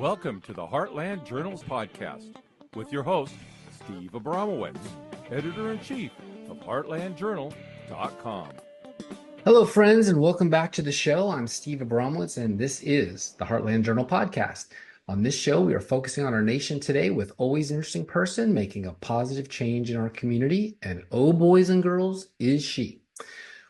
Welcome to the Heartland Journals podcast with your host, Steve Abramowicz, editor-in-chief of heartlandjournal.com. Hello, friends, and welcome back to the show. I'm Steve Abramowicz, and this is the Heartland Journal podcast. On this show, we are focusing on our nation today with always interesting person making a positive change in our community, and oh, boys and girls, is she.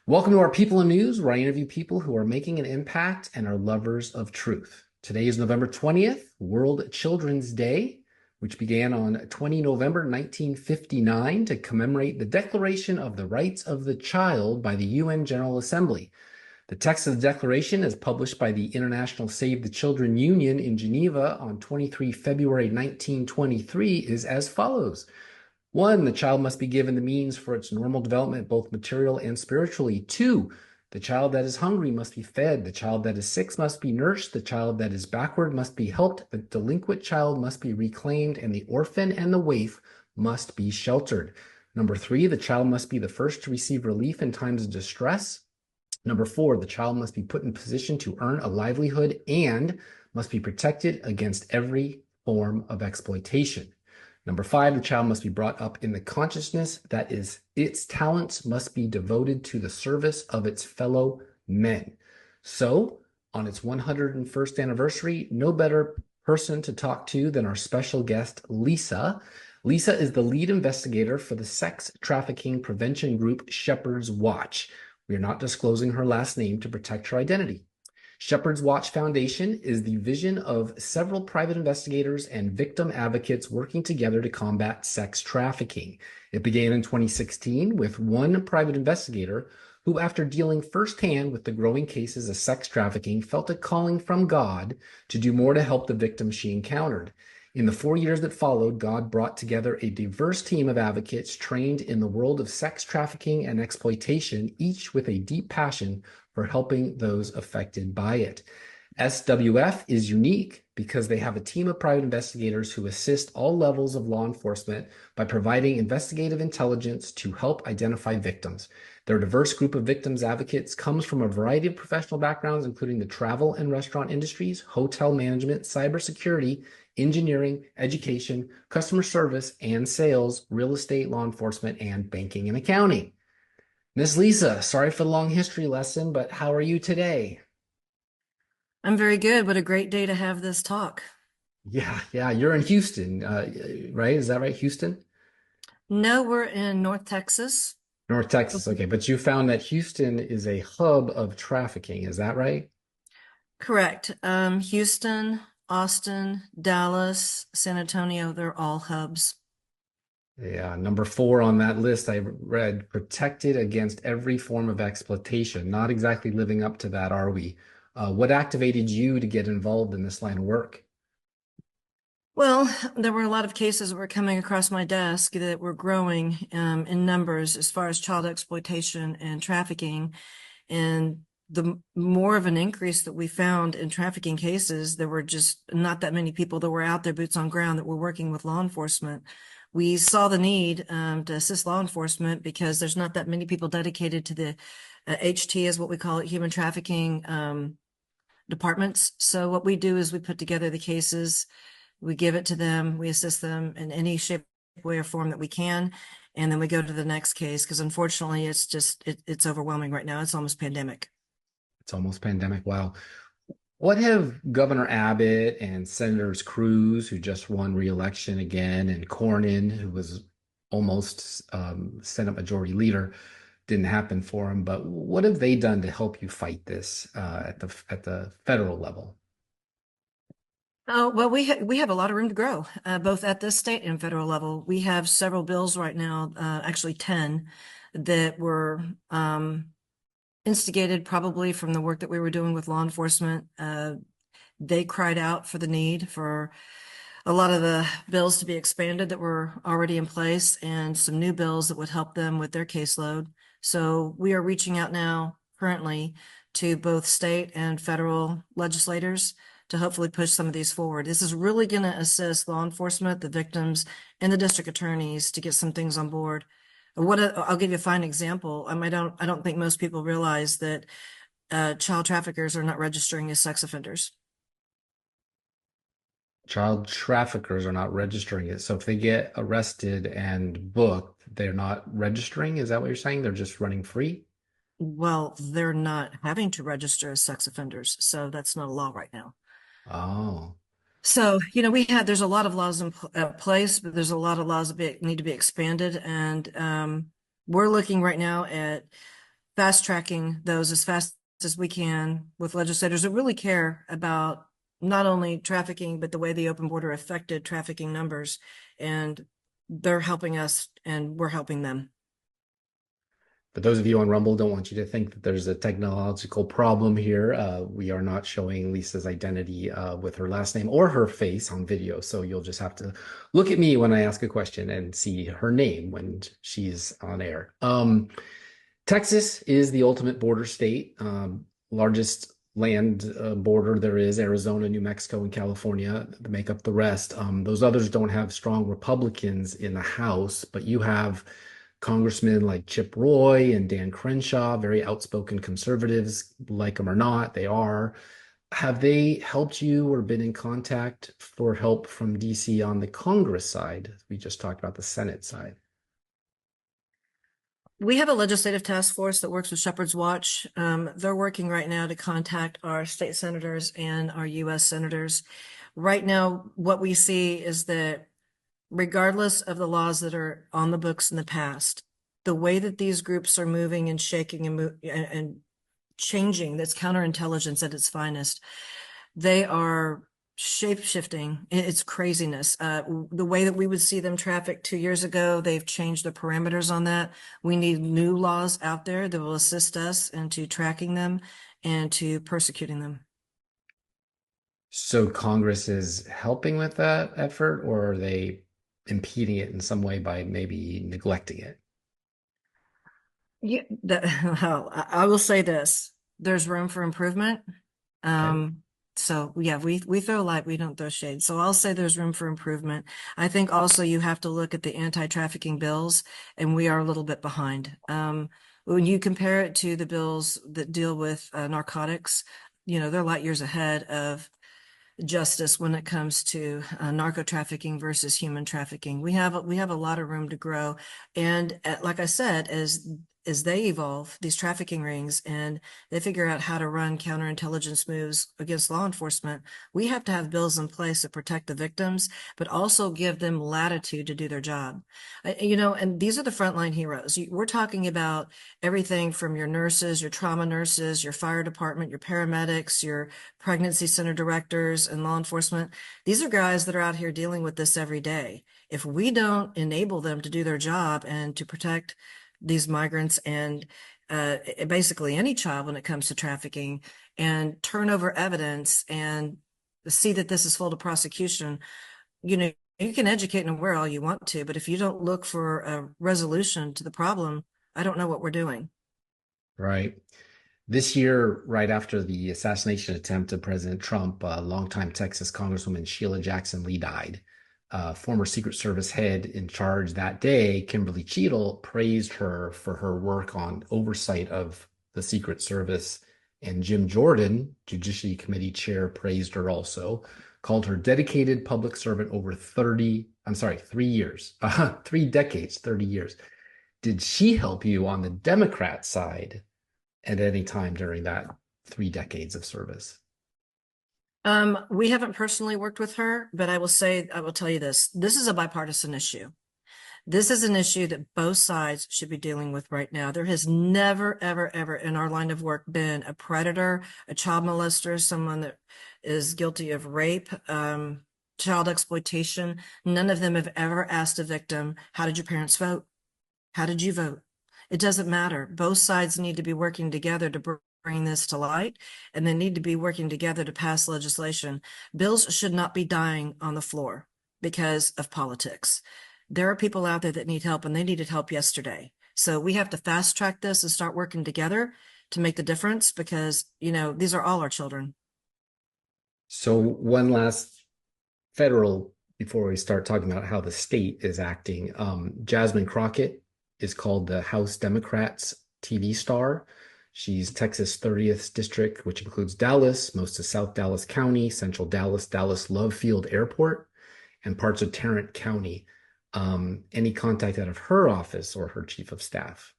Welcome to our People in News, where I interview people who are making an impact and are lovers of truth. Today is November 20th, World Children's Day, which began on 20 November 1959 to commemorate the Declaration of the Rights of the Child by the UN General Assembly. The text of the declaration, as published by the International Save the Children Union in Geneva on 23 February 1923, is as follows. 1, the child must be given the means for its normal development, both material and spiritually. 2, the child that is hungry must be fed. The child that is sick must be nursed. The child that is backward must be helped. The delinquent child must be reclaimed, and the orphan and the waif must be sheltered. 3, the child must be the first to receive relief in times of distress. 4, the child must be put in position to earn a livelihood and must be protected against every form of exploitation. 5, the child must be brought up in the consciousness that its talents must be devoted to the service of its fellow men. So, on its 101st anniversary, no better person to talk to than our special guest, Lisa. Lisa is the lead investigator for the sex trafficking prevention group Shepherd's Watch. We are not disclosing her last name to protect her identity. Shepherd's Watch Foundation is the vision of several private investigators and victim advocates working together to combat sex trafficking. It began in 2016 with one private investigator who, after dealing firsthand with the growing cases of sex trafficking, felt a calling from God to do more to help the victims she encountered. In the 4 years that followed, God brought together a diverse team of advocates trained in the world of sex trafficking and exploitation, each with a deep passion for helping those affected by it. SWF is unique because they have a team of private investigators who assist all levels of law enforcement by providing investigative intelligence to help identify victims. Their diverse group of victims advocates comes from a variety of professional backgrounds, including the travel and restaurant industries, hotel management, cybersecurity, engineering, education, customer service and sales, real estate, law enforcement, and banking and accounting. Miss Lisa, sorry for the long history lesson, but how are you today? I'm very good. What a great day to have this talk. Yeah, you're in Houston, right? Is that right, Houston? No, we're in North Texas. North Texas, okay. But you found that Houston is a hub of trafficking, is that right? Correct. Houston, Austin, Dallas, San Antonio, they're all hubs. Yeah, 4 on that list, I read protected against every form of exploitation. Not exactly living up to that, are we? What activated you to get involved in this line of work? Well, there were a lot of cases that were coming across my desk that were growing in numbers as far as child exploitation and trafficking. And the more of an increase that we found in trafficking cases, there were just not that many people that were out there, boots on ground, that were working with law enforcement. We saw the need to assist law enforcement because there's not that many people dedicated to the HT, is what we call it, human trafficking departments. So what we do is we put together the cases, we give it to them, we assist them in any shape, way, or form that we can, and then we go to the next case because unfortunately it's overwhelming right now. It's almost pandemic. It's almost pandemic. Wow. What have Governor Abbott and Senators Cruz, who just won re-election again, and Cornyn, who was almost Senate Majority Leader, didn't happen for him, but what have they done to help you fight this at the federal level? Oh, well, we have a lot of room to grow, both at the state and federal level. We have several bills right now, actually 10, that were instigated probably from the work that we were doing with law enforcement. They cried out for the need for a lot of the bills to be expanded that were already in place and some new bills that would help them with their caseload. So we are reaching out now currently to both state and federal legislators to hopefully push some of these forward. This is really going to assist law enforcement, the victims, and the district attorneys to get some things on board. I'll give you a fine example. I don't think most people realize that child traffickers are not registering as sex offenders. Child traffickers are not registering it. So if they get arrested and booked, they're not registering. Is that what you're saying? They're just running free? Well, they're not having to register as sex offenders, so that's not a law right now. Oh, So, there's a lot of laws in place, but there's a lot of laws that need to be expanded. And we're looking right now at fast tracking those as fast as we can with legislators that really care about not only trafficking, but the way the open border affected trafficking numbers. And they're helping us and we're helping them. for those of you on Rumble, don't want you to think that there's a technological problem here. We are not showing Lisa's identity with her last name or her face on video. So you'll just have to look at me when I ask a question and see her name when she's on air. Texas is the ultimate border state, largest land border there is. Arizona, New Mexico, and California make up the rest. Those others don't have strong Republicans in the House, but you have congressmen like Chip Roy and Dan Crenshaw, very outspoken conservatives, like them or not, they are. Have they helped you or been in contact for help from DC on the Congress side? We just talked about the Senate side. We have a legislative task force that works with Shepherd's Watch. They're working right now to contact our state senators and our US senators. Right now, what we see is that regardless of the laws that are on the books in the past, the way that these groups are moving and shaking and changing, that's counterintelligence at its finest. They are shape-shifting. It's craziness. The way that we would see them traffic 2 years ago, they've changed the parameters on that. We need new laws out there that will assist us into tracking them and to persecuting them. So Congress is helping with that effort, or are they impeding it in some way by maybe neglecting it? Yeah, well, I will say this: there's room for improvement. Okay. So yeah, we throw light, we don't throw shade. So I'll say there's room for improvement. I think also you have to look at the anti-trafficking bills, and we are a little bit behind. When you compare it to the bills that deal with narcotics, they're light years ahead of justice when it comes to narco trafficking versus human trafficking. We have a lot of room to grow, and like I said, as they evolve these trafficking rings and they figure out how to run counterintelligence moves against law enforcement, we have to have bills in place to protect the victims, but also give them latitude to do their job. And these are the frontline heroes. We're talking about everything from your nurses, your trauma nurses, your fire department, your paramedics, your pregnancy center directors, and law enforcement. These are guys that are out here dealing with this every day. If we don't enable them to do their job and to protect these migrants and basically any child when it comes to trafficking, and turn over evidence and see that this is full to prosecution, you can educate and aware all you want to, but if you don't look for a resolution to the problem, I don't know what we're doing. Right. This year, right after the assassination attempt of President Trump, longtime Texas Congresswoman Sheila Jackson Lee died. Former Secret Service head in charge that day, Kimberly Cheadle, praised her for her work on oversight of the Secret Service. And Jim Jordan, Judiciary Committee chair, praised her also, called her dedicated public servant over 3 years, 3 decades, 30 years. Did she help you on the Democrat side at any time during that 3 decades of service? We haven't personally worked with her, but I will tell you this. This is a bipartisan issue. This is an issue that both sides should be dealing with right now. There has never, ever, ever in our line of work been a predator, a child molester, someone that is guilty of rape, child exploitation. None of them have ever asked a victim, how did your parents vote? How did you vote? It doesn't matter. Both sides need to be working together to bring this to light, and they need to be working together to pass legislation. Bills should not be dying on the floor because of politics. There are people out there that need help, and they needed help yesterday. So we have to fast track this and start working together to make the difference, because, these are all our children. So one last federal, before we start talking about how the state is acting, Jasmine Crockett is called the House Democrats TV star. She's Texas 30th District, which includes Dallas, most of South Dallas County, Central Dallas, Dallas Love Field Airport, and parts of Tarrant County. Any contact out of her office or her chief of staff?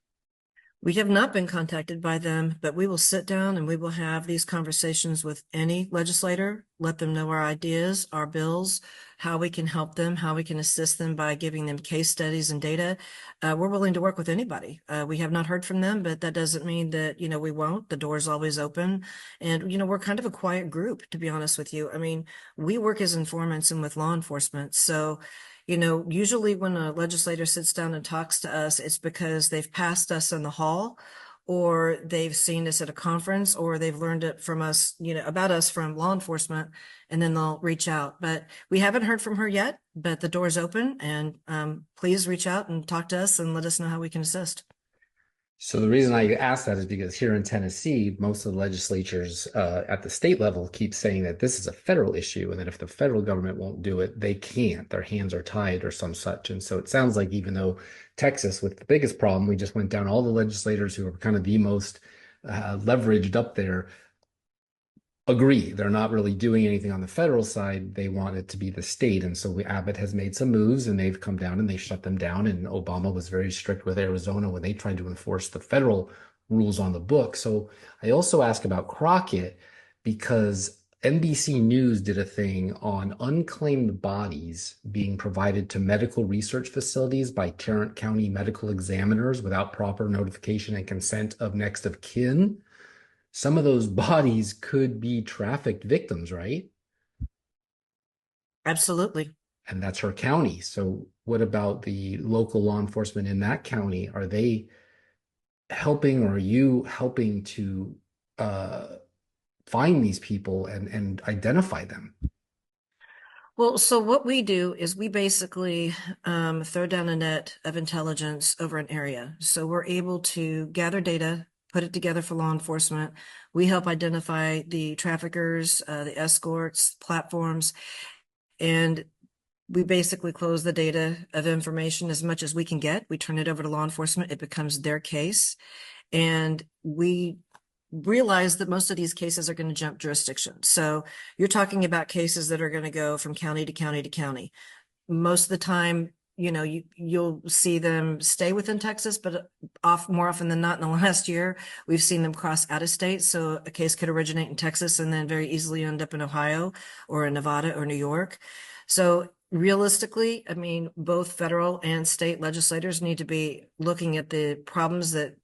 We have not been contacted by them, but we will sit down and we will have these conversations with any legislator, let them know our ideas, our bills, how we can help them, how we can assist them by giving them case studies and data. We're willing to work with anybody. We have not heard from them, but that doesn't mean that, we won't. The door is always open. And, we're kind of a quiet group, to be honest with you. I mean, we work as informants and with law enforcement. So, usually when a legislator sits down and talks to us, it's because they've passed us in the hall, or they've seen us at a conference, or they've learned it from us, about us from law enforcement, and then they'll reach out. But we haven't heard from her yet, but the door's open, and please reach out and talk to us and let us know how we can assist. So the reason I ask that is because here in Tennessee, most of the legislatures at the state level keep saying that this is a federal issue, and that if the federal government won't do it, they can't. Their hands are tied or some such. And so it sounds like even though Texas, with the biggest problem, we just went down all the legislators who are kind of the most leveraged up there, agree they're not really doing anything on the federal side. They want it to be the state. And so Abbott has made some moves, and they've come down and they shut them down. And Obama was very strict with Arizona when they tried to enforce the federal rules on the book. So I also ask about Crockett because NBC News did a thing on unclaimed bodies being provided to medical research facilities by Tarrant County medical examiners without proper notification and consent of next of kin. Some of those bodies could be trafficked victims, right? Absolutely. And that's her county. So what about the local law enforcement in that county? Are they helping, or are you helping to find these people and identify them? Well, so what we do is we basically throw down a net of intelligence over an area. So we're able to gather data, put it together for law enforcement. We help identify the traffickers, the escorts, platforms, and we basically close the data of information as much as we can get. We turn it over to law enforcement. It becomes their case. And we realize that most of these cases are going to jump jurisdiction. So you're talking about cases that are going to go from county to county to county. Most of the time, you'll see them stay within Texas, but more often than not in the last year, we've seen them cross out of state. So a case could originate in Texas and then very easily end up in Ohio or in Nevada or New York. So realistically, I mean, both federal and state legislators need to be looking at the problems that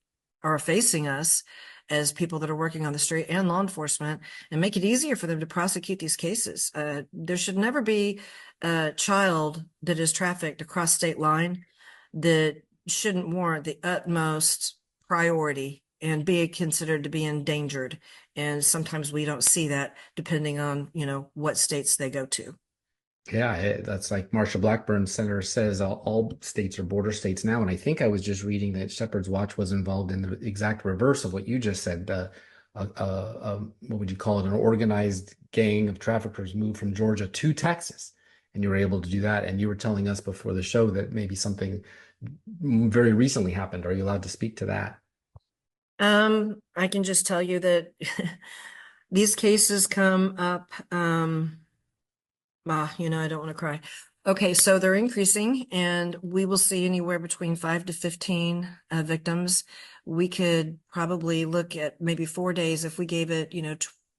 are facing us as people that are working on the street and law enforcement, and make it easier for them to prosecute these cases. There should never be a child that is trafficked across state line that shouldn't warrant the utmost priority and be considered to be endangered. And sometimes we don't see that depending on, what states they go to. Yeah, that's like Marsha Blackburn, Senator, says all states are border states now. And I think I was just reading that Shepherd's Watch was involved in the exact reverse of what you just said. What would you call it? An organized gang of traffickers moved from Georgia to Texas, and you were able to do that. And you were telling us before the show that maybe something very recently happened. Are you allowed to speak to that? I can just tell you that these cases come up. I don't want to cry. Okay, so they're increasing, and we will see anywhere between 5 to 15 victims. We could probably look at maybe 4 days if we gave it,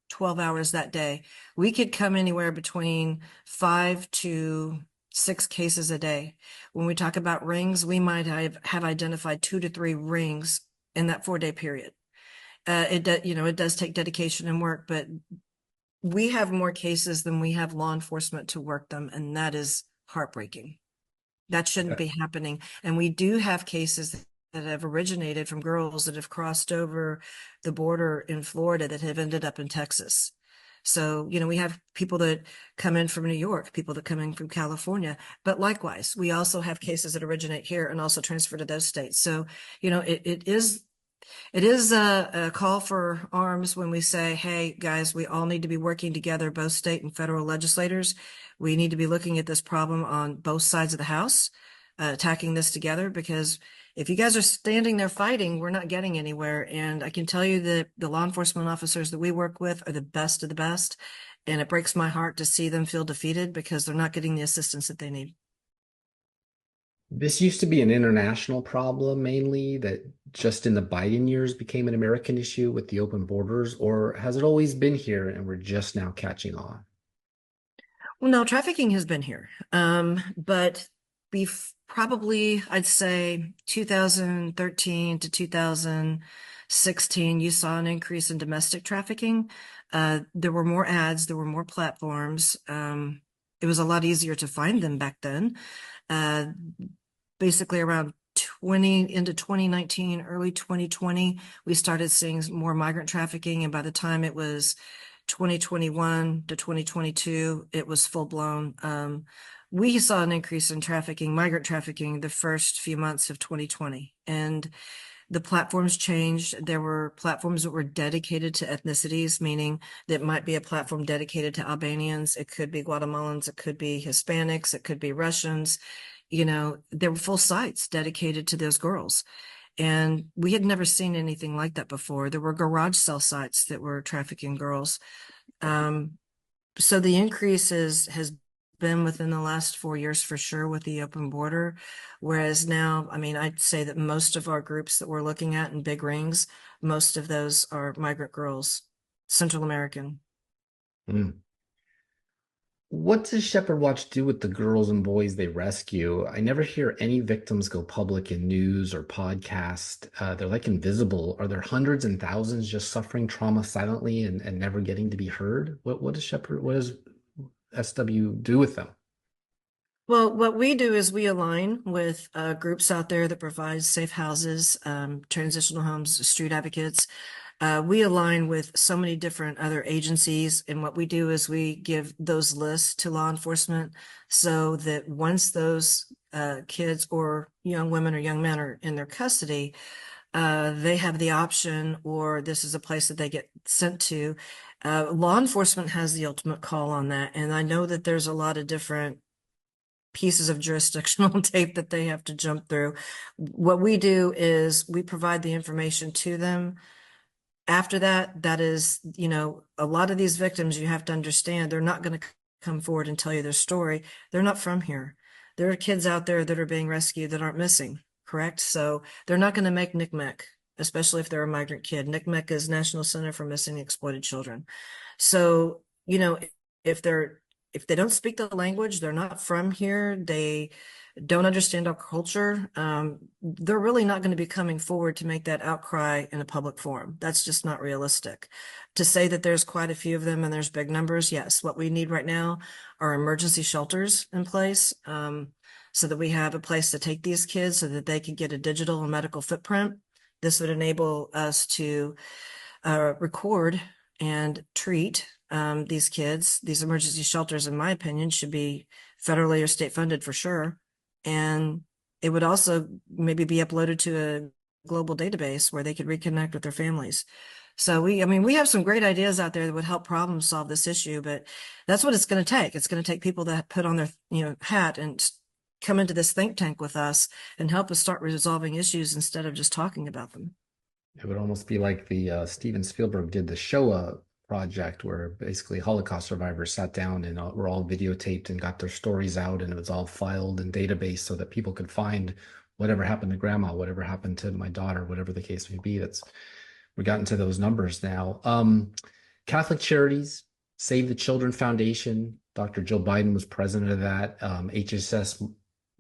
12 hours that day. We could come anywhere between 5 to 6 cases a day. When we talk about rings, we might have identified 2 to 3 rings in that 4-day period. It does take dedication and work, but we have more cases than we have law enforcement to work them, and that is heartbreaking. That shouldn't be happening. And we do have cases that have originated from girls that have crossed over the border in Florida that have ended up in Texas. So, we have people that come in from New York, people that come in from California, but likewise, we also have cases that originate here and also transfer to those states. So, it is a call for arms when we say, hey, guys, we all need to be working together, both state and federal legislators. We need to be looking at this problem on both sides of the house. attacking this together, because if you guys are standing there fighting, we're not getting anywhere. And I can tell you that the law enforcement officers that we work with are the best of the best. And it breaks my heart to see them feel defeated because they're not getting the assistance that they need. This used to be an international problem mainly that just in the Biden years became an American issue with the open borders, or has it always been here and we're just now catching on? Well, no, trafficking has been here. But probably, I'd say 2013 to 2016, you saw an increase in domestic trafficking. There were more ads, there were more platforms. It was a lot easier to find them back then. Basically around 20 into 2019, early 2020, we started seeing more migrant trafficking. And by the time it was 2021 to 2022, it was full blown. We saw an increase in trafficking, migrant trafficking, the first few months of 2020. And the platforms changed. There were platforms that were dedicated to ethnicities, meaning that might be a platform dedicated to Albanians. It could be Guatemalans. It could be Hispanics. It could be Russians. There were full sites dedicated to those girls. And we had never seen anything like that before. There were garage sale sites that were trafficking girls. So the increase has been within the last 4 years for sure with the open border. Whereas now, I mean, I'd say that most of our groups that we're looking at in big rings, most of those are migrant girls, Central American. Mm. What does Shepherd Watch do with the girls and boys they rescue? I never hear any victims go public in news or podcast. They're like invisible. Are there hundreds and thousands just suffering trauma silently and never getting to be heard? What does SW do with them? Well, what we do is we align with groups out there that provide safe houses, transitional homes, street advocates. We align with so many different other agencies, and what we do is we give those lists to law enforcement so that once those kids or young women or young men are in their custody, they have the option, or this is a place that they get sent to. Law enforcement has the ultimate call on that, and I know that there's a lot of different pieces of jurisdictional tape that they have to jump through. What we do is we provide the information to them. After that, that is, a lot of these victims, you have to understand, they're not going to come forward and tell you their story. They're not from here. There are kids out there that are being rescued that aren't missing, correct? So they're not going to make NCMEC, especially if they're a migrant kid. NCMEC is National Center for Missing and Exploited Children. So, if they don't speak the language, they're not from here, they don't understand our culture, they're really not going to be coming forward to make that outcry in a public forum. That's just not realistic. To say that there's quite a few of them and there's big numbers, yes. What we need right now are emergency shelters in place, so that we have a place to take these kids so that they can get a digital and medical footprint. This would enable us to record and treat these kids. These emergency shelters, in my opinion, should be federally or state funded for sure. And it would also maybe be uploaded to a global database where they could reconnect with their families. So we have some great ideas out there that would help problem solve this issue, but that's what it's going to take. It's going to take people that put on their, hat and come into this think tank with us and help us start resolving issues instead of just talking about them. It would almost be like the Steven Spielberg did the Shoah project, where basically Holocaust survivors sat down and were all videotaped and got their stories out, and it was all filed in database so that people could find whatever happened to grandma, whatever happened to my daughter, whatever the case may be. We've gotten to those numbers now. Catholic Charities, Save the Children Foundation, Dr. Jill Biden was president of that. HSS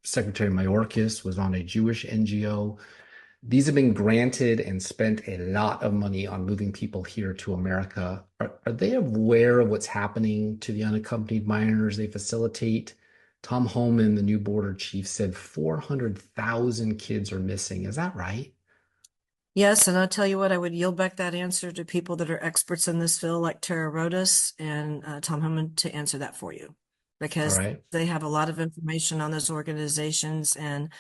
Secretary Mayorkas was on a Jewish NGO. These have been granted and spent a lot of money on moving people here to America. Are they aware of what's happening to the unaccompanied minors they facilitate? Tom Homan, the new border chief, said 400,000 kids are missing. Is that right? Yes, and I'll tell you what, I would yield back that answer to people that are experts in this field, like Tara Rodas and Tom Homan, to answer that for you, because they have a lot of information on those organizations and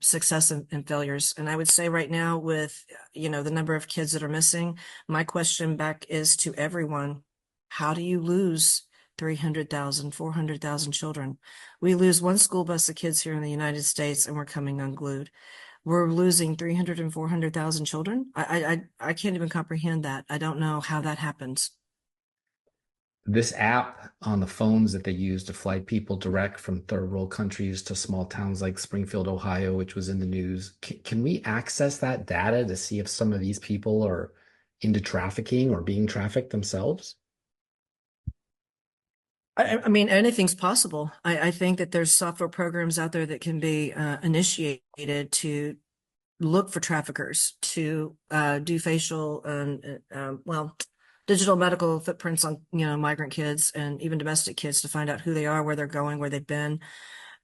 success and failures. And I would say right now with, the number of kids that are missing, my question back is to everyone: how do you lose 300,000, 400,000 children. We lose one school bus of kids here in the United States and we're coming unglued. We're losing 300 and 400,000 children. I can't even comprehend that. I don't know how that happens. This app on the phones that they use to fly people direct from third world countries to small towns like Springfield, Ohio, which was in the news. Can we access that data to see if some of these people are into trafficking or being trafficked themselves? I mean, anything's possible. I think that there's software programs out there that can be initiated to look for traffickers, to do facial and digital medical footprints on migrant kids and even domestic kids to find out who they are, where they're going, where they've been.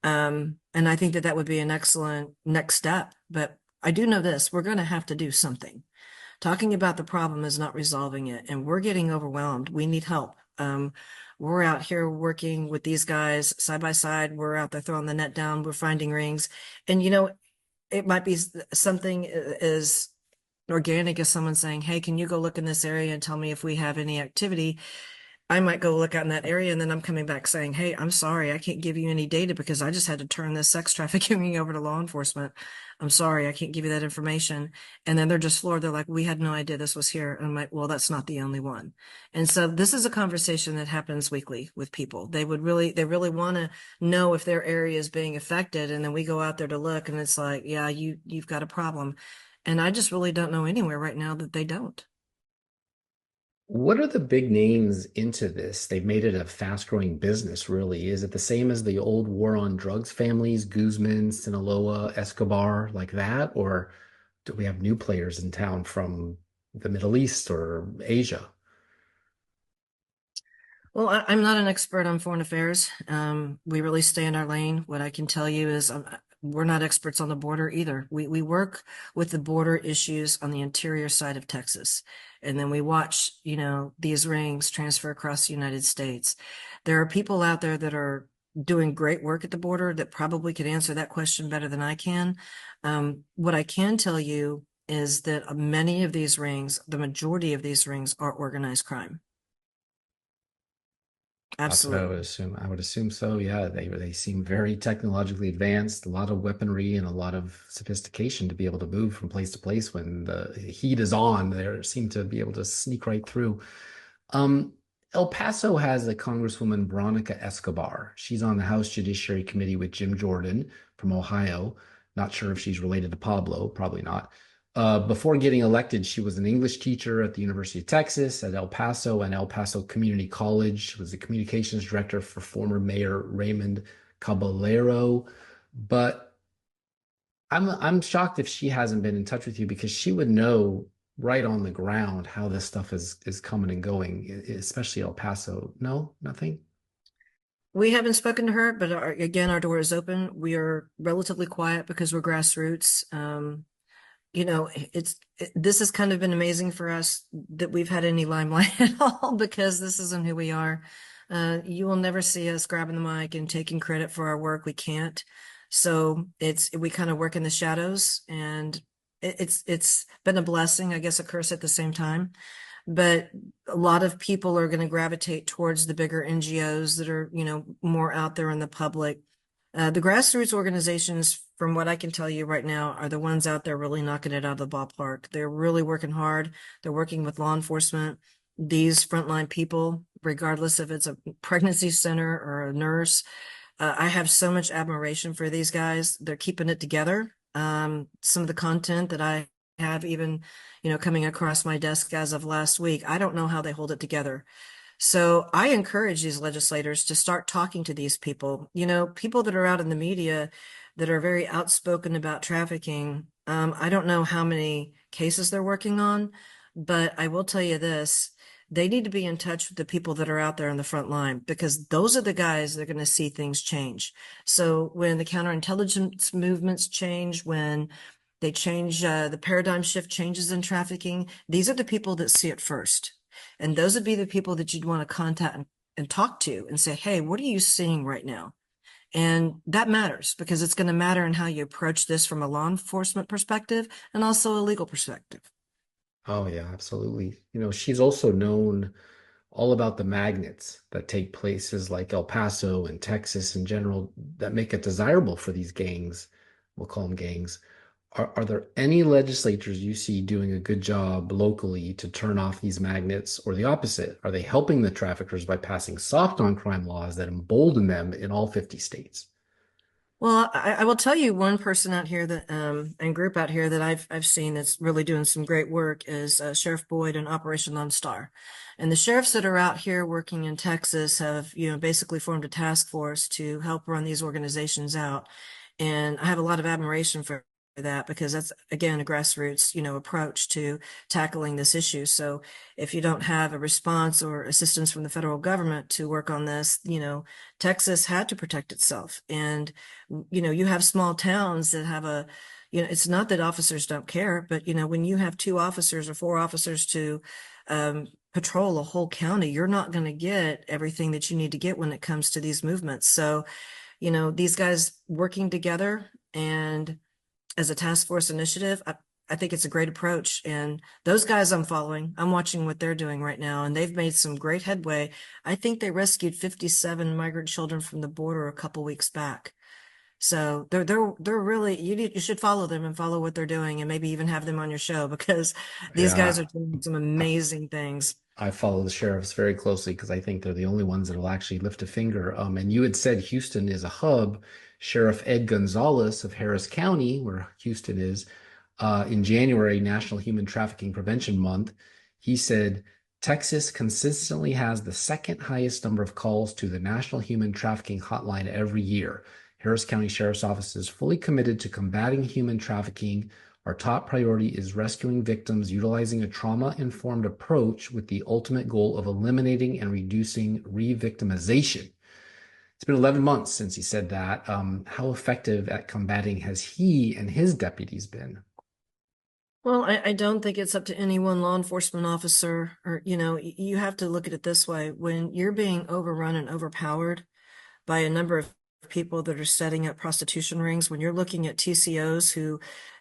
And I think that that would be an excellent next step. But I do know this: we're going to have to do something. Talking about the problem is not resolving it, and we're getting overwhelmed. We need help. We're out here working with these guys side by side. We're out there throwing the net down. We're finding rings, and it might be something as organic as someone saying, "Hey, can you go look in this area and tell me if we have any activity?" I might go look out in that area and then I'm coming back saying, "Hey, I'm sorry, I can't give you any data because I just had to turn this sex trafficking over to law enforcement. I'm sorry, I can't give you that information." And then they're just floored. They're like, "We had no idea this was here." And I'm like, "Well, that's not the only one." And so this is a conversation that happens weekly with people. They really want to know if their area is being affected. And then we go out there to look and it's like, "Yeah, you've got a problem." And I just really don't know anywhere right now that they don't. What are the big names into this? They've made it a fast-growing business, really. Is it the same as the old war on drugs families, Guzman, Sinaloa, Escobar, like that? Or do we have new players in town from the Middle East or Asia? Well, I'm not an expert on foreign affairs. We really stay in our lane. What I can tell you is we're not experts on the border either. We work with the border issues on the interior side of Texas. And then we watch, these rings transfer across the United States. There are people out there that are doing great work at the border that probably could answer that question better than I can. What I can tell you is that many of these rings, the majority of these rings are organized crime. That's what I would Absolutely. assume. I would assume so. Yeah, they seem very technologically advanced, a lot of weaponry and a lot of sophistication to be able to move from place to place when the heat is on. They seem to be able to sneak right through. Um, El Paso has a Congresswoman, Veronica Escobar. She's on the House Judiciary Committee with Jim Jordan from Ohio. Not sure if she's related to Pablo, probably not. Before getting elected, she was an English teacher at the University of Texas at El Paso and El Paso Community College. She was the communications director for former Mayor Raymond Caballero. But I'm shocked if she hasn't been in touch with you because she would know right on the ground how this stuff is coming and going, especially El Paso. No, nothing. We haven't spoken to her, but again, our door is open. We are relatively quiet because we're grassroots. This has kind of been amazing for us that we've had any limelight at all because this isn't who we are. You will never see us grabbing the mic and taking credit for our work. We can't. So we kind of work in the shadows, and it's been a blessing, I guess, a curse at the same time. But a lot of people are going to gravitate towards the bigger NGOs that are, more out there in the public. The grassroots organizations, from what I can tell you right now, are the ones out there really knocking it out of the ballpark. They're really working hard. They're working with law enforcement. These frontline people, regardless if it's a pregnancy center or a nurse, I have so much admiration for these guys. They're keeping it together. Some of the content that I have even, coming across my desk as of last week, I don't know how they hold it together. So I encourage these legislators to start talking to these people, people that are out in the media that are very outspoken about trafficking. I don't know how many cases they're working on, but I will tell you this. They need to be in touch with the people that are out there on the front line because those are the guys that are going to see things change. So when the counterintelligence movements change, when they change, the paradigm shift changes in trafficking, these are the people that see it first. And those would be the people that you'd want to contact and talk to and say, "Hey, what are you seeing right now?" And that matters because it's going to matter in how you approach this from a law enforcement perspective and also a legal perspective. Oh yeah, absolutely. She's also known all about the magnets that take places like El Paso and Texas in general that make it desirable for these gangs. We'll call them gangs. Are there any legislatures you see doing a good job locally to turn off these magnets, or the opposite? Are they helping the traffickers by passing soft on crime laws that embolden them in all 50 states? Well, I will tell you one person out here that and group out here that I've seen that's really doing some great work is Sheriff Boyd and Operation Lone Star. And the sheriffs that are out here working in Texas have, basically formed a task force to help run these organizations out. And I have a lot of admiration for that because that's, again, a grassroots, approach to tackling this issue. So if you don't have a response or assistance from the federal government to work on this, Texas had to protect itself. And you have small towns that have it's not that officers don't care, but when you have 2 officers or 4 officers to patrol a whole county, you're not going to get everything that you need to get when it comes to these movements. So, these guys working together and as a task force initiative, I think it's a great approach. And those guys I'm following, I'm watching what they're doing right now, and they've made some great headway. I think they rescued 57 migrant children from the border a couple weeks back. So they're really, you should follow them and follow what they're doing, and maybe even have them on your show because these guys Yeah, are doing some amazing things. I follow the sheriffs very closely because I think they're the only ones that will actually lift a finger. And you had said Houston is a hub. Sheriff Ed Gonzalez of Harris County, where Houston is, in January, National Human Trafficking Prevention Month, he said Texas consistently has the second highest number of calls to the National Human Trafficking Hotline every year. Harris County Sheriff's Office is fully committed to combating human trafficking. Our top priority is rescuing victims utilizing a trauma-informed approach with the ultimate goal of eliminating and reducing re-victimization. It's been 11 months since he said that. How effective at combating has he and his deputies been? Well, I don't think it's up to any one law enforcement officer, or, you have to look at it this way. When you're being overrun and overpowered by a number of people that are setting up prostitution rings, when you're looking at TCOs who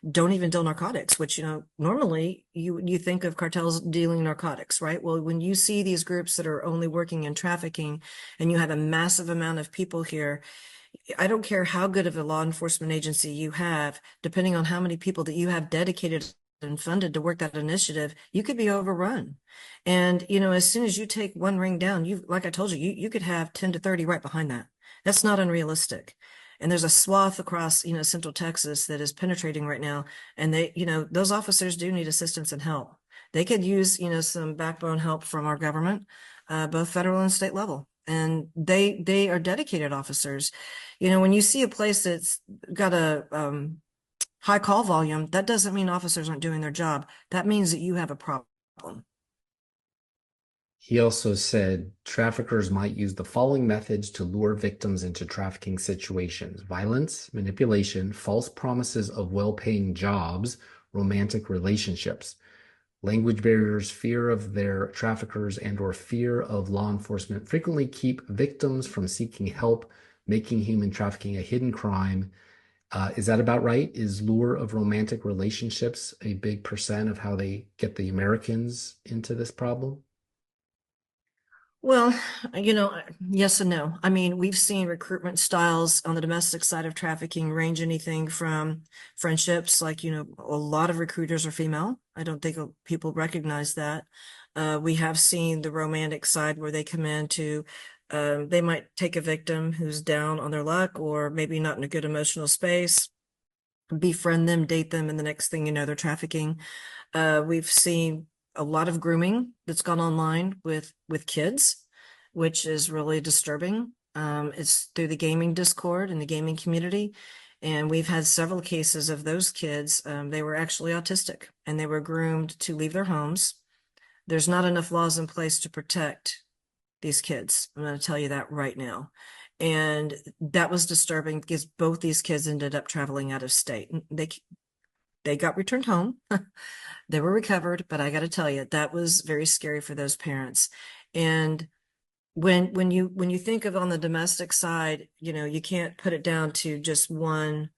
don't even deal narcotics, which, normally you think of cartels dealing narcotics, right? Well, when you see these groups that are only working in trafficking and you have a massive amount of people here, I don't care how good of a law enforcement agency you have, depending on how many people that you have dedicated and funded to work that initiative, you could be overrun. And, as soon as you take one ring down, like I told you, you could have 10 to 30 right behind that. That's not unrealistic. And there's a swath across, Central Texas that is penetrating right now. And they, those officers do need assistance and help. They could use, some backbone help from our government, both federal and state level. And they are dedicated officers. When you see a place that's got a high call volume, that doesn't mean officers aren't doing their job. That means that you have a problem. He also said traffickers might use the following methods to lure victims into trafficking situations: violence, manipulation, false promises of well-paying jobs, romantic relationships. Language barriers, fear of their traffickers, and/or fear of law enforcement frequently keep victims from seeking help, making human trafficking a hidden crime. Is that about right? Is lure of romantic relationships a big percent of how they get the Americans into this problem? Well, yes and no. I mean, we've seen recruitment styles on the domestic side of trafficking range anything from friendships, like, a lot of recruiters are female. I don't think people recognize that. We have seen the romantic side where they come in to, they might take a victim who's down on their luck or maybe not in a good emotional space, befriend them, date them, and the next thing you know, they're trafficking. We've seen a lot of grooming that's gone online with kids, which is really disturbing. It's through the gaming Discord and the gaming community. And we've had several cases of those kids. They were actually autistic and they were groomed to leave their homes. There's not enough laws in place to protect these kids. I'm going to tell you that right now. And that was disturbing because both these kids ended up traveling out of state. They got returned home. They were recovered, but I got to tell you, that was very scary for those parents. And when you think of on the domestic side, you can't put it down to just one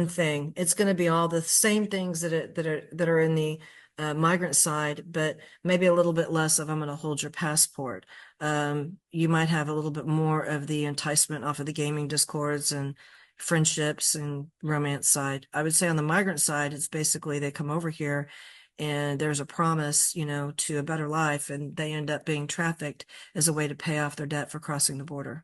thing. It's going to be all the same things that are in the migrant side, but maybe a little bit less of I'm going to hold your passport. You might have a little bit more of the enticement off of the gaming discords and friendships and romance side. I would say on the migrant side, it's basically they come over here and there's a promise, to a better life, and they end up being trafficked as a way to pay off their debt for crossing the border.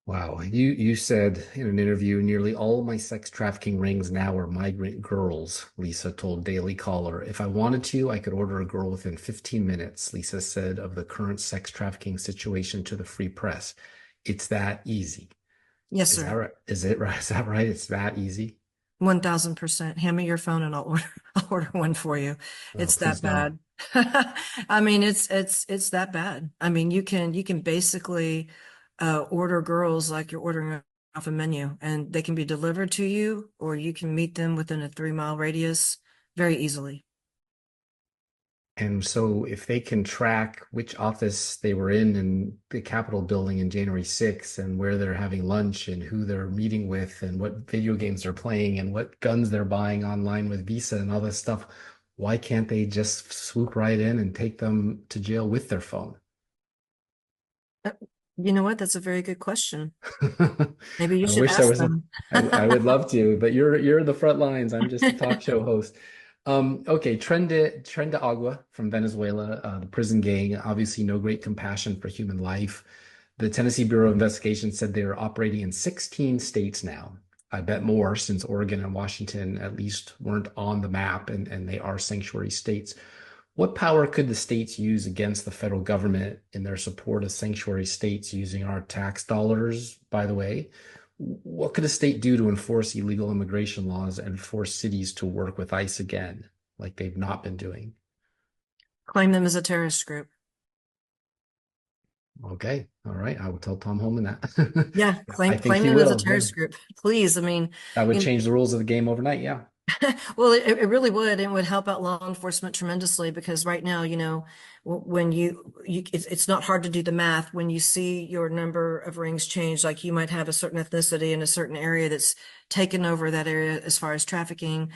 Wow. You said in an interview, nearly all of my sex trafficking rings now are migrant girls, Lisa told Daily Caller. If I wanted to, I could order a girl within 15 minutes, Lisa said of the current sex trafficking situation to the Free Press. It's that easy. Yes, Is that sir. right? Is it right? Is that right? It's that easy? 1000%. Hand me your phone and I'll order one for you. Oh, It's please that don't. bad. I mean, it's that bad. I mean, you can basically order girls like you're ordering off a menu, and they can be delivered to you, or you can meet them within a 3 mile radius very easily. And so if they can track which office they were in the Capitol building in January 6th and where they're having lunch and who they're meeting with and what video games they're playing and what guns they're buying online with Visa and all this stuff, why can't they just swoop right in and take them to jail with their phone? Uh, You know what? That's a very good question. Maybe you I should wish there ask was a, them. I would love to, but you're the front lines. I'm just a talk show host. Okay, Tren de Agua from Venezuela, the prison gang, obviously no great compassion for human life. The Tennessee Bureau of Investigation said they are operating in 16 states now. I bet more since Oregon and Washington at least weren't on the map and they are sanctuary states. What power could the states use against the federal government in their support of sanctuary states using our tax dollars, by the way? What could a state do to enforce illegal immigration laws and force cities to work with ICE again, like they've not been doing? Claim them as a terrorist group. Okay, all right. I will tell Tom Holman that. Yeah, Yeah, I think claim he them as a will. Yeah, terrorist group, please. I mean, that would you change the rules of the game overnight. Yeah. well, it really would, and would help out law enforcement tremendously because right now, when it's not hard to do the math. When you see your number of rings change, like you might have a certain ethnicity in a certain area that's taken over that area as far as trafficking,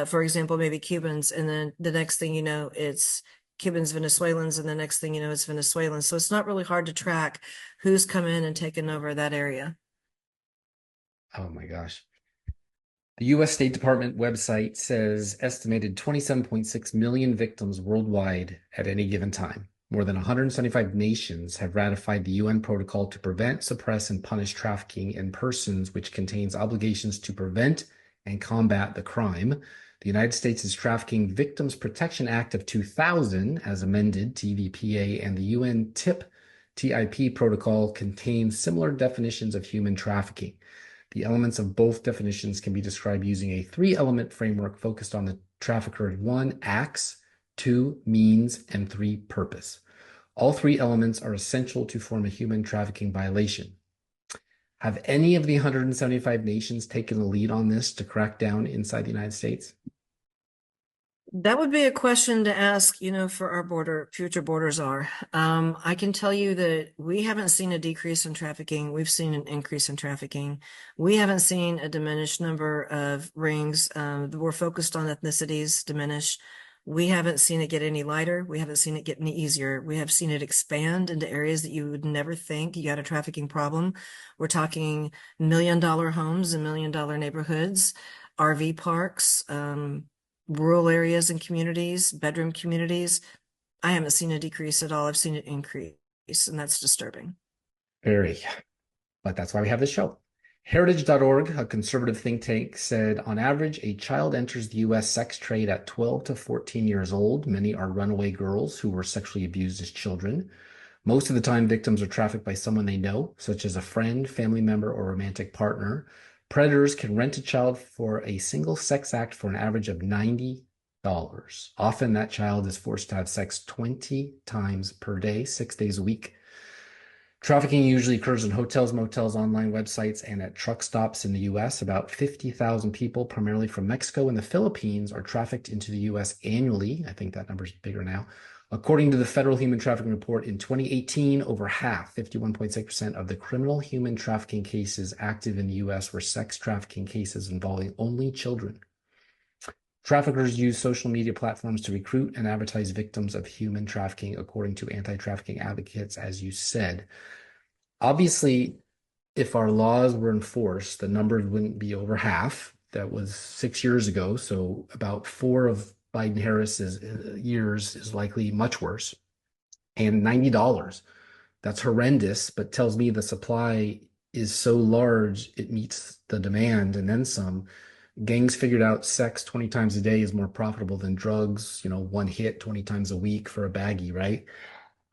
for example, maybe Cubans, and then the next thing you know, it's Cubans, Venezuelans, and the next thing you know, it's Venezuelans. So it's not really hard to track who's come in and taken over that area. Oh my gosh. The US State Department website says estimated 27.6 million victims worldwide at any given time. More than 175 nations have ratified the UN protocol to prevent, suppress, and punish trafficking in persons, which contains obligations to prevent and combat the crime. The United States' Trafficking Victims Protection Act of 2000, as amended, TVPA, and the UN TIP protocol contain similar definitions of human trafficking. The elements of both definitions can be described using a three-element framework focused on the trafficker: one, acts; two, means; and three, purpose. All three elements are essential to form a human trafficking violation. Have any of the 175 nations taken the lead on this to crack down inside the United States? That would be a question to ask, for our future borders are. I can tell you that we haven't seen a decrease in trafficking. We've seen an increase in trafficking. We haven't seen a diminished number of rings. We're focused on ethnicities diminish. We haven't seen it get any lighter. We haven't seen it get any easier. We have seen it expand into areas that you would never think you had a trafficking problem. We're talking $1 million homes and $1 million neighborhoods, RV parks, rural areas and communities, bedroom communities. I haven't seen a decrease at all. I've seen it increase, and that's disturbing. Very, but that's why we have this show. Heritage.org, a conservative think tank, said on average, a child enters the U.S. sex trade at 12 to 14 years old. Many are runaway girls who were sexually abused as children. Most of the time, victims are trafficked by someone they know, such as a friend, family member, or romantic partner. Predators can rent a child for a single sex act for an average of $90. Often, that child is forced to have sex 20 times per day, 6 days a week. Trafficking usually occurs in hotels, motels, online websites, and at truck stops in the U.S. About 50,000 people, primarily from Mexico and the Philippines, are trafficked into the U.S. annually. I think that number is bigger now. According to the Federal Human Trafficking Report, in 2018, over half, 51.6%, of the criminal human trafficking cases active in the U.S. were sex trafficking cases involving only children. Traffickers use social media platforms to recruit and advertise victims of human trafficking, according to anti-trafficking advocates, as you said. Obviously, if our laws were enforced, the numbers wouldn't be over half. That was 6 years ago. So about four of Biden-Harris's years is likely much worse. And $90, that's horrendous, but tells me the supply is so large it meets the demand and then some. Gangs figured out sex 20 times a day is more profitable than drugs, one hit 20 times a week for a baggie, right?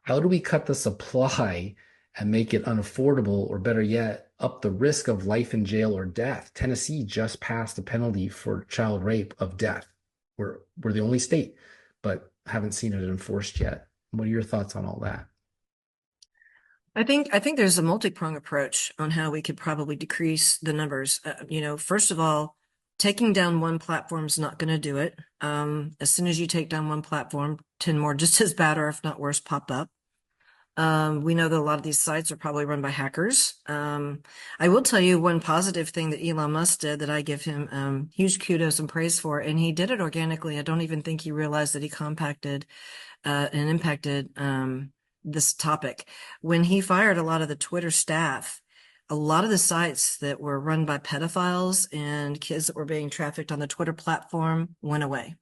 How do we cut the supply and make it unaffordable, or better yet, up the risk of life in jail or death? Tennessee just passed a penalty for child rape of death. We're the only state, but haven't seen it enforced yet. What are your thoughts on all that? I think there's a multi-pronged approach on how we could probably decrease the numbers. First of all, taking down one platform is not going to do it. As soon as you take down one platform, 10 more just as bad or if not worse pop up. We know that a lot of these sites are probably run by hackers. I will tell you one positive thing that Elon Musk did that I give him huge kudos and praise for, and he did it organically. I don't even think he realized that he compacted and impacted this topic. When he fired a lot of the Twitter staff, a lot of the sites that were run by pedophiles and kids that were being trafficked on the Twitter platform went away.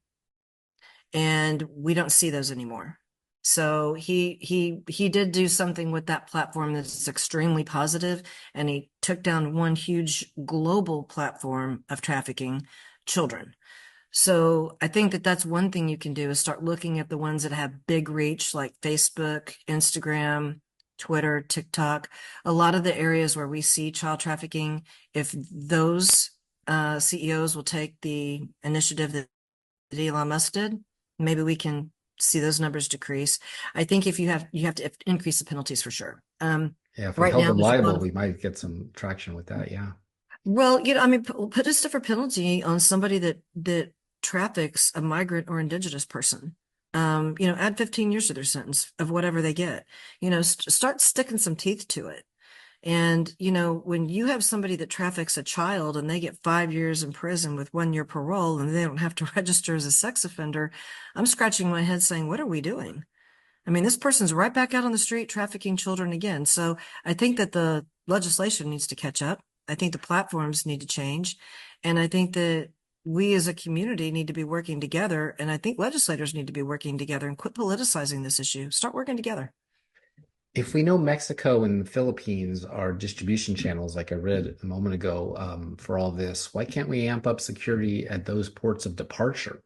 And we don't see those anymore. So he did do something with that platform that's extremely positive, and he took down one huge global platform of trafficking children. So I think that that's one thing you can do is start looking at the ones that have big reach like Facebook, Instagram, Twitter, TikTok, a lot of the areas where we see child trafficking. If those CEOs will take the initiative that Elon Musk did, maybe we can see those numbers decrease. I think if you have to increase the penalties for sure. Yeah, if we Right held now them there's a lot liable, of, we might get some traction with that. Yeah. well, I mean, put a stiffer penalty on somebody that traffics a migrant or indigenous person. Add 15 years to their sentence of whatever they get. Start sticking some teeth to it. And, when you have somebody that traffics a child and they get 5 years in prison with 1 year parole and they don't have to register as a sex offender, I'm scratching my head saying, what are we doing? I mean, this person's right back out on the street trafficking children again. So I think that the legislation needs to catch up. I think the platforms need to change. And I think that we as a community need to be working together. And I think legislators need to be working together and quit politicizing this issue. Start working together. If we know Mexico and the Philippines are distribution channels, like I read a moment ago, for all this, why can't we amp up security at those ports of departure?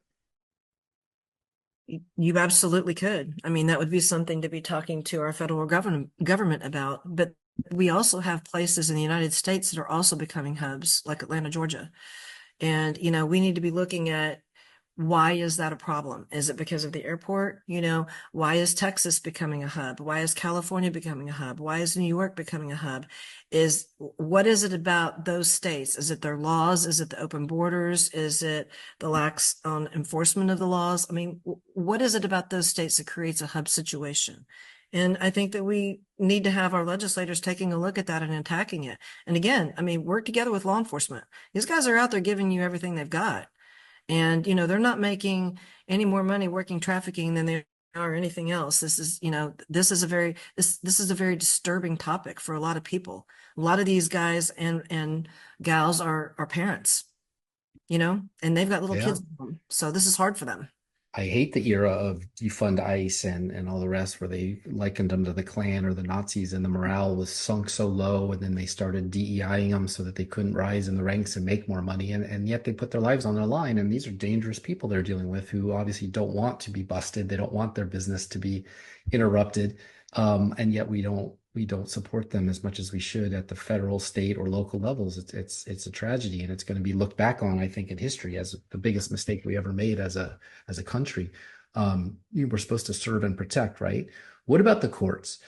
You absolutely could. I mean, that would be something to be talking to our federal government about. But we also have places in the United States that are also becoming hubs, like Atlanta, Georgia. And, we need to be looking at, why is that a problem? Is it because of the airport? Why is Texas becoming a hub? Why is California becoming a hub? Why is New York becoming a hub? What is it about those states? Is it their laws? Is it the open borders? Is it the lax on enforcement of the laws? I mean, what is it about those states that creates a hub situation? And I think that we need to have our legislators taking a look at that and attacking it. And again, I mean, work together with law enforcement. These guys are out there giving you everything they've got. And, they're not making any more money working trafficking than they are anything else. This is a very disturbing topic for a lot of people. A lot of these guys and gals are parents, and they've got little Yeah. kids. So this is hard for them. I hate the era of defund ICE and all the rest where they likened them to the Klan or the Nazis and the morale was sunk so low, and then they started DEIing them so that they couldn't rise in the ranks and make more money. And yet they put their lives on the line. And these are dangerous people they're dealing with who obviously don't want to be busted. They don't want their business to be interrupted. And yet we don't support them as much as we should at the federal, state, or local levels. It's a tragedy, and it's going to be looked back on, I think, in history as the biggest mistake we ever made as a country. You were supposed to serve and protect, right? What about the courts?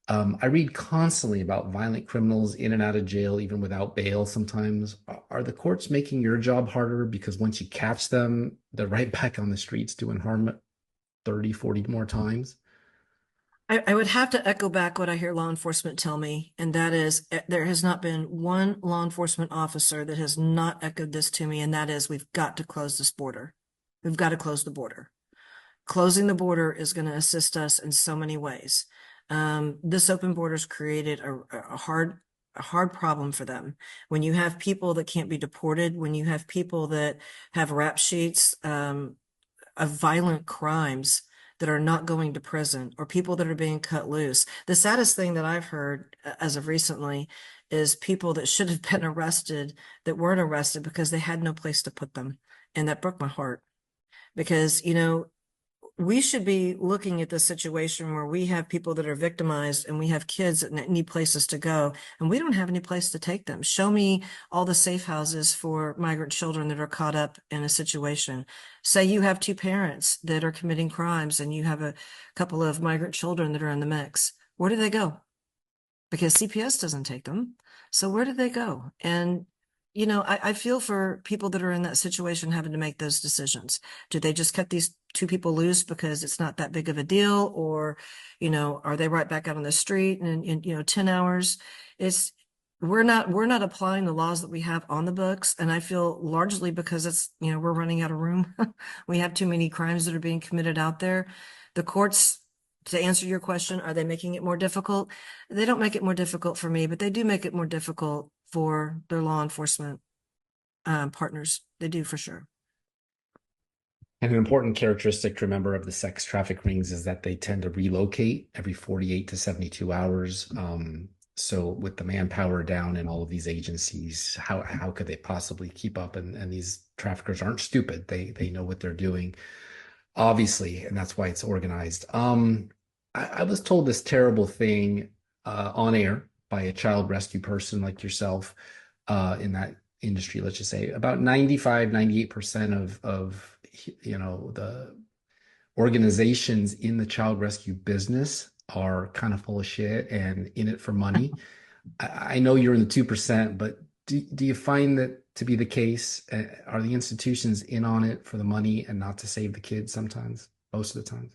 I read constantly about violent criminals in and out of jail, even without bail sometimes. Are the courts making your job harder because once you catch them, they're right back on the streets doing harm 30, 40 more times? I would have to echo back what I hear law enforcement tell me, and that is there has not been one law enforcement officer that has not echoed this to me, and that is we've got to close this border. we've got to close the border. Closing the border is going to assist us in so many ways. This open border's created a hard problem for them. When you have people that can't be deported, when you have people that have rap sheets of violent crimes that are not going to prison, or people that are being cut loose. The saddest thing that I've heard as of recently is people that should have been arrested that weren't arrested because they had no place to put them. And that broke my heart because, we should be looking at this situation where we have people that are victimized and we have kids that need places to go, and we don't have any place to take them. Show me all the safe houses for migrant children that are caught up in a situation. Say you have two parents that are committing crimes and you have a couple of migrant children that are in the mix. Where do they go? Because CPS doesn't take them. So where do they go? And I feel for people that are in that situation having to make those decisions. Do they just cut these two people loose because it's not that big of a deal? Or, are they right back out on the street in 10 hours? We're not applying the laws that we have on the books. And I feel largely because we're running out of room. We have too many crimes that are being committed out there. The courts, to answer your question, are they making it more difficult? They don't make it more difficult for me, but they do make it more difficult for their law enforcement partners. They do, for sure. And an important characteristic to remember of the sex traffic rings is that they tend to relocate every 48 to 72 hours. So with the manpower down in all of these agencies, how could they possibly keep up? And these traffickers aren't stupid. They know what they're doing, obviously, and that's why it's organized. I was told this terrible thing on air by a child rescue person like yourself in that industry. Let's just say about 98% of the organizations in the child rescue business are kind of full of shit and in it for money. I know you're in the 2%, but do you find that to be the case? Are the institutions in on it for the money and not to save the kids sometimes, most of the time?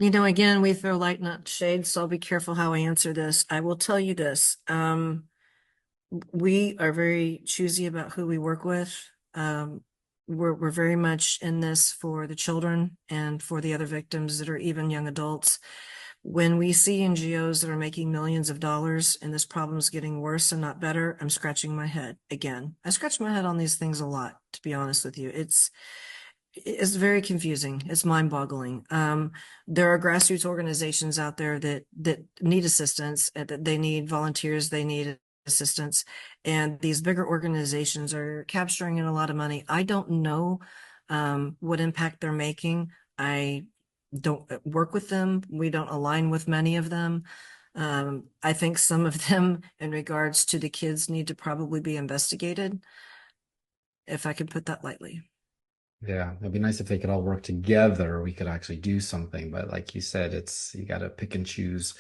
Again, we throw light, not shade, so I'll be careful how I answer this. I will tell you this. We are very choosy about who we work with. We're very much in this for the children and for the other victims that are even young adults. When we see NGOs that are making millions of dollars and this problem is getting worse and not better, I'm scratching my head again. I scratch my head on these things a lot, to be honest with you. It's very confusing. It's mind-boggling. There are grassroots organizations out there that need assistance, that they need volunteers, they need assistance, and these bigger organizations are capturing in a lot of money. I don't know what impact they're making. I don't work with them. We don't align with many of them. I think some of them, in regards to the kids, need to probably be investigated, if I could put that lightly. Yeah, it'd be nice if they could all work together. We could actually do something. But like you said, you got to pick and choose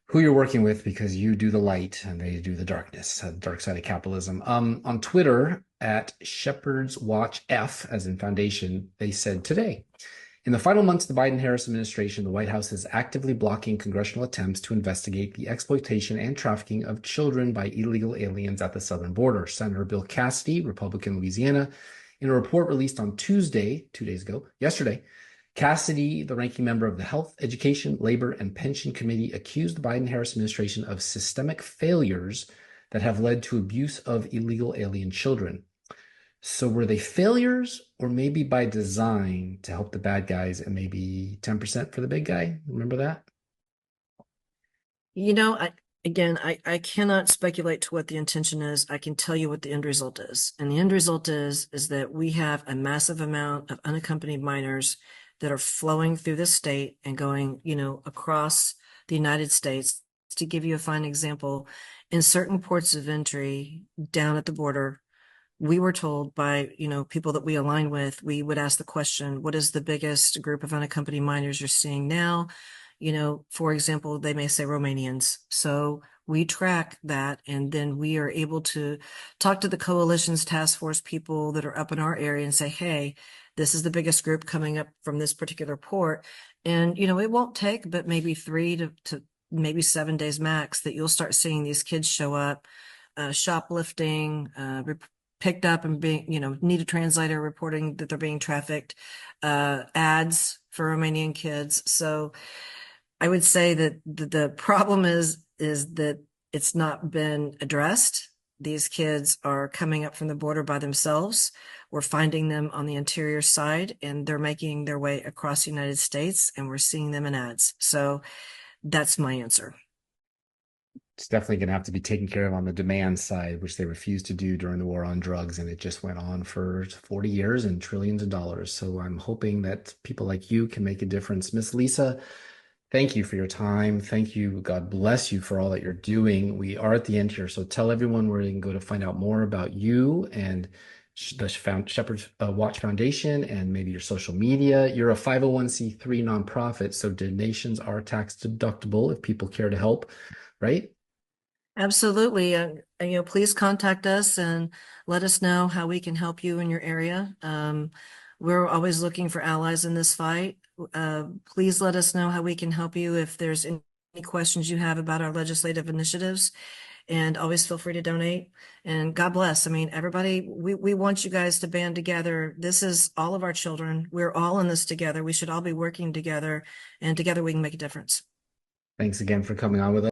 who you're working with because you do the light and they do the darkness, the dark side of capitalism. On Twitter at Shepherds Watch F, as in foundation, they said today, in the final months of the Biden-Harris administration, the White House is actively blocking congressional attempts to investigate the exploitation and trafficking of children by illegal aliens at the southern border. Senator Bill Cassidy, Republican, Louisiana, in a report released on Tuesday, 2 days ago, yesterday, Cassidy, the ranking member of the Health, Education, Labor, and Pension Committee, accused the Biden-Harris administration of systemic failures that have led to abuse of illegal alien children. So were they failures or maybe by design to help the bad guys and maybe 10% for the big guy? Remember that? I cannot speculate to what the intention is. I can tell you what the end result is. And the end result is that we have a massive amount of unaccompanied minors that are flowing through the state and going, across the United States. To give you a fine example, in certain ports of entry down at the border, we were told by, people that we align with, we would ask the question, what is the biggest group of unaccompanied minors you're seeing now? For example, they may say Romanians. So we track that, and then we are able to talk to the coalition's task force people that are up in our area and say, hey, this is the biggest group coming up from this particular port. And, it won't take but maybe 3 to maybe 7 days max that you'll start seeing these kids show up, shoplifting, picked up and being, need a translator reporting that they're being trafficked, ads for Romanian kids. So I would say that the problem is that it's not been addressed. These kids are coming up from the border by themselves. We're finding them on the interior side, and they're making their way across the United States, and we're seeing them in ads. So that's my answer. It's definitely going to have to be taken care of on the demand side, which they refused to do during the war on drugs. And it just went on for 40 years and trillions of dollars. So I'm hoping that people like you can make a difference. Miss Lisa, thank you for your time. Thank you. God bless you for all that you're doing. We are at the end here. So tell everyone where they can go to find out more about you and the Shepherd's Watch Foundation and maybe your social media. You're a 501c3 nonprofit, so donations are tax deductible if people care to help, right? Absolutely. Please contact us and let us know how we can help you in your area. We're always looking for allies in this fight. Please let us know how we can help you if there's any questions you have about our legislative initiatives, and always feel free to donate. And God bless. I mean, everybody, we want you guys to band together. This is all of our children. We're all in this together. We should all be working together, and together we can make a difference. Thanks again for coming on with us.